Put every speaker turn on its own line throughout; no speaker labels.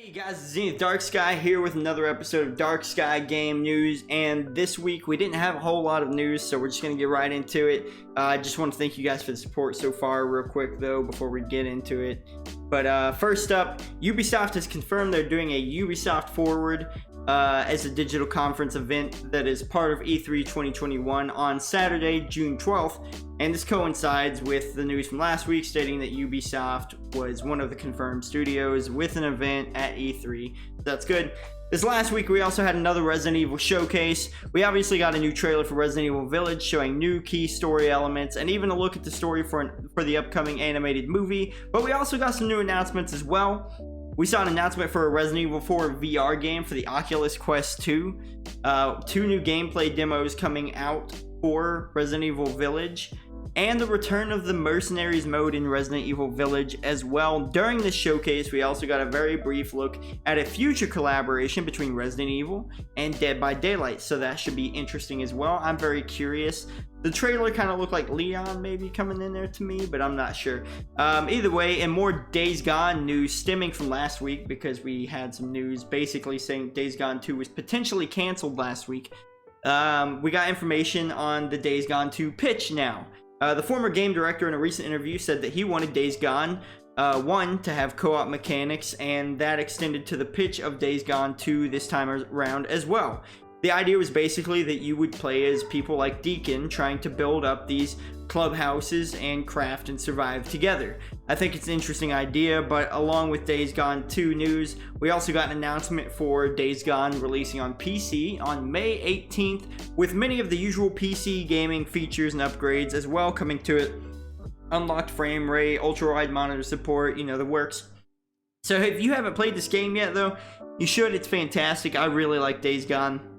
Hey guys, it's Zenith Darksky here with another episode of Darksky Game News, and this week we didn't have a whole lot of news, so we're just going to get right into it. I just want to thank you guys for the support so far real quick though before we get into it. But first up, Ubisoft has confirmed they're doing a Ubisoft Forward as a digital conference event that is part of E3 2021 on Saturday, June 12th. And this coincides with the news from last week stating that Ubisoft was one of the confirmed studios with an event at E3. That's good. This last week we also had another Resident Evil showcase. We obviously got a new trailer for Resident Evil Village showing new key story elements and even a look at the story for the upcoming animated movie. But we also got some new announcements as well. We saw an announcement for a Resident Evil 4 VR game for the Oculus Quest 2. Two new gameplay demos coming out for Resident Evil Village. And the return of the Mercenaries mode in Resident Evil Village as well. During this showcase, we also got a very brief look at a future collaboration between Resident Evil and Dead by Daylight, so that should be interesting as well. I'm very curious. The trailer kind of looked like Leon maybe coming in there to me, but I'm not sure. Either way, and more Days Gone news stemming from last week, because we had some news basically saying Days Gone 2 was potentially canceled last week. We got information on the Days Gone 2 pitch now. The former game director in a recent interview said that he wanted Days Gone 1 to have co-op mechanics, and that extended to the pitch of Days Gone 2 this time around as well. The idea was basically that you would play as people like Deacon trying to build up these clubhouses and craft and survive together. I think it's an interesting idea, but along with Days Gone 2 news, we also got an announcement for Days Gone releasing on PC on May 18th, with many of the usual PC gaming features and upgrades as well coming to it. Unlocked frame rate, ultra-wide monitor support, you know, the works. So if you haven't played this game yet though, you should. It's fantastic. I really like Days Gone.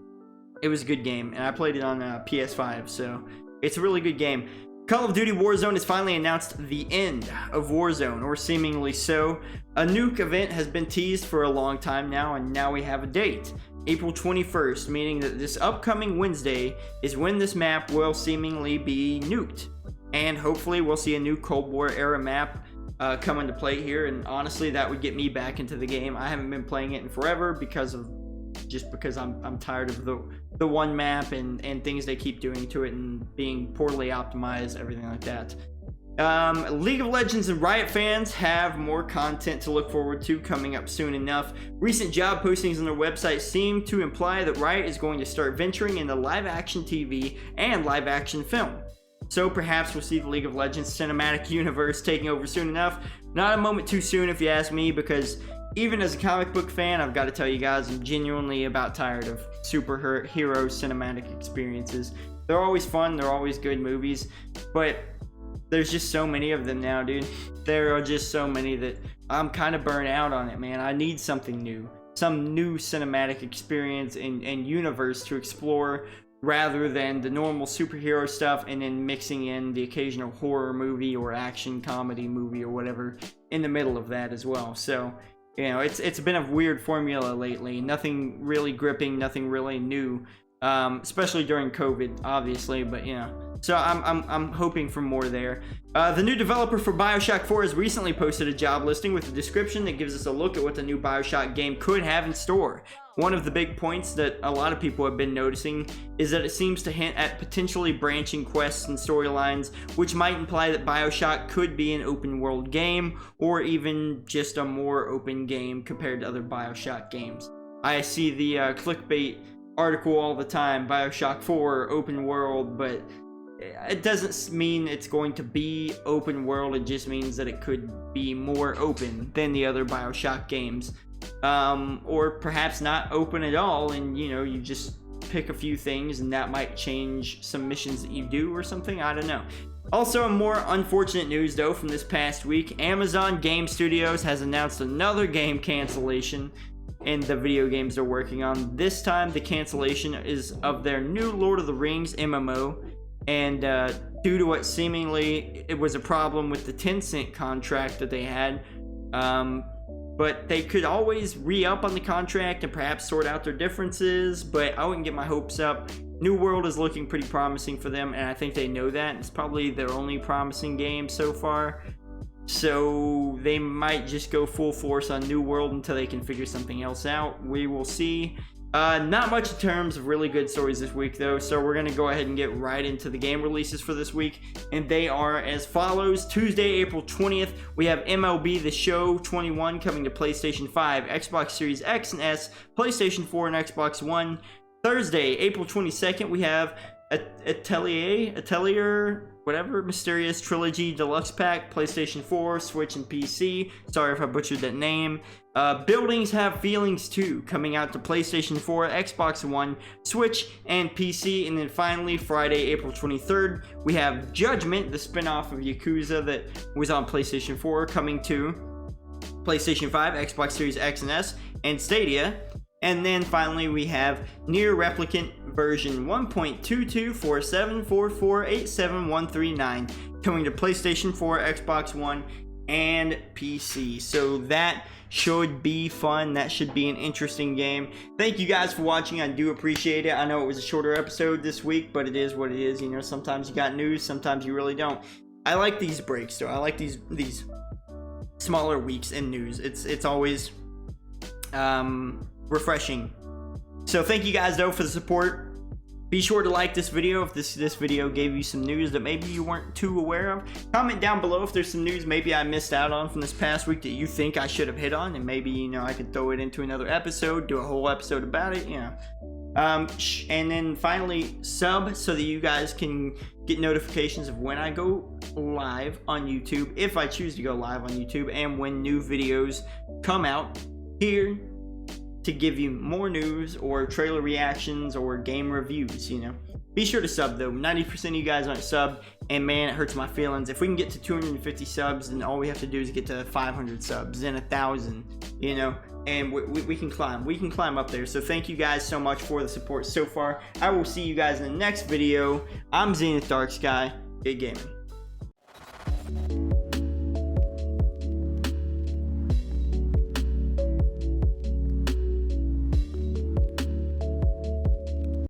It was a good game, and I played it on PS5, so it's a really good game. Call of Duty Warzone has finally announced the end of Warzone, or seemingly so. A nuke event has been teased for a long time now, and now we have a date. April 21st, meaning that this upcoming Wednesday is when this map will seemingly be nuked. And hopefully we'll see a new Cold War era map come into play here, and honestly that would get me back into the game. I haven't been playing it in forever because I'm tired of the one map and things they keep doing to it and being poorly optimized, everything like that. League of Legends and Riot fans have more content to look forward to coming up soon enough. Recent job postings on their website seem to imply that Riot is going to start venturing into live action TV and live action film. So perhaps we'll see the League of Legends cinematic universe taking over soon enough. Not a moment too soon if you ask me, because even as a comic book fan, I've got to tell you guys, I'm genuinely about tired of superhero cinematic experiences. They're always fun, they're always good movies, but there's just so many of them now, dude. There are just so many that I'm kind of burnt out on it, man. I need something new. Some new cinematic experience and universe to explore, rather than the normal superhero stuff and then mixing in the occasional horror movie or action comedy movie or whatever in the middle of that as well. So, you know, it's been a weird formula lately. Nothing really gripping, nothing really new, especially during COVID, obviously. But you know, so I'm hoping for more there. The new developer for BioShock 4 has recently posted a job listing with a description that gives us a look at what the new BioShock game could have in store. One of the big points that a lot of people have been noticing is that it seems to hint at potentially branching quests and storylines, which might imply that BioShock could be an open world game, or even just a more open game compared to other BioShock games. I see the clickbait article all the time, BioShock 4 open world, but it doesn't mean it's going to be open world. It just means that it could be more open than the other BioShock games. Or perhaps not open at all, and you know, you just pick a few things and that might change some missions that you do or something. I don't know. Also, more unfortunate news though from this past week. Amazon Game Studios has announced another game cancellation in the video games they're working on. This time the cancellation is of their new Lord of the Rings MMO, and due to what seemingly it was a problem with the Tencent contract that they had. But they could always re-up on the contract and perhaps sort out their differences, but I wouldn't get my hopes up. New World is looking pretty promising for them, and I think they know that. It's probably their only promising game so far. So they might just go full force on New World until they can figure something else out. We will see. Not much in terms of really good stories this week, though, so we're going to go ahead and get right into the game releases for this week, and they are as follows. Tuesday, April 20th, we have MLB The Show 21 coming to PlayStation 5, Xbox Series X and S, PlayStation 4, and Xbox One. Thursday, April 22nd, we have Atelier, whatever, Mysterious Trilogy Deluxe Pack, PlayStation 4, Switch, and PC. Sorry if I butchered that name. Buildings Have Feelings 2, coming out to PlayStation 4, Xbox One, Switch, and PC. And then finally, Friday, April 23rd, we have Judgment, the spin-off of Yakuza that was on PlayStation 4, coming to PlayStation 5, Xbox Series X and S, and Stadia. And then finally, we have Nier Replicant version 1.224744871139 coming to PlayStation 4, Xbox One, and PC. So that should be fun. That should be an interesting game. Thank you guys for watching. I do appreciate it. I know it was a shorter episode this week, but it is what it is. You know, sometimes you got news, sometimes you really don't. I like these breaks, though. I like these smaller weeks in news. It's always refreshing. So thank you guys though for the support. Be sure to like this video if this video gave you some news that maybe you weren't too aware of. Comment down below if there's some news maybe I missed out on from this past week that you think I should have hit on, and maybe, you know, I could throw it into another episode, do a whole episode about it, you know. And then finally, sub so that you guys can get notifications of when I go live on YouTube, if I choose to go live on YouTube, and when new videos come out here to give you more news or trailer reactions or game reviews, you know. Be sure to sub though. 90% of you guys aren't subbed, and man, it hurts my feelings. If we can get to 250 subs, then all we have to do is get to 500 subs, then 1,000, you know, and we can climb. We can climb up there. So thank you guys so much for the support so far. I will see you guys in the next video. I'm Zenith Darksky. Good gaming.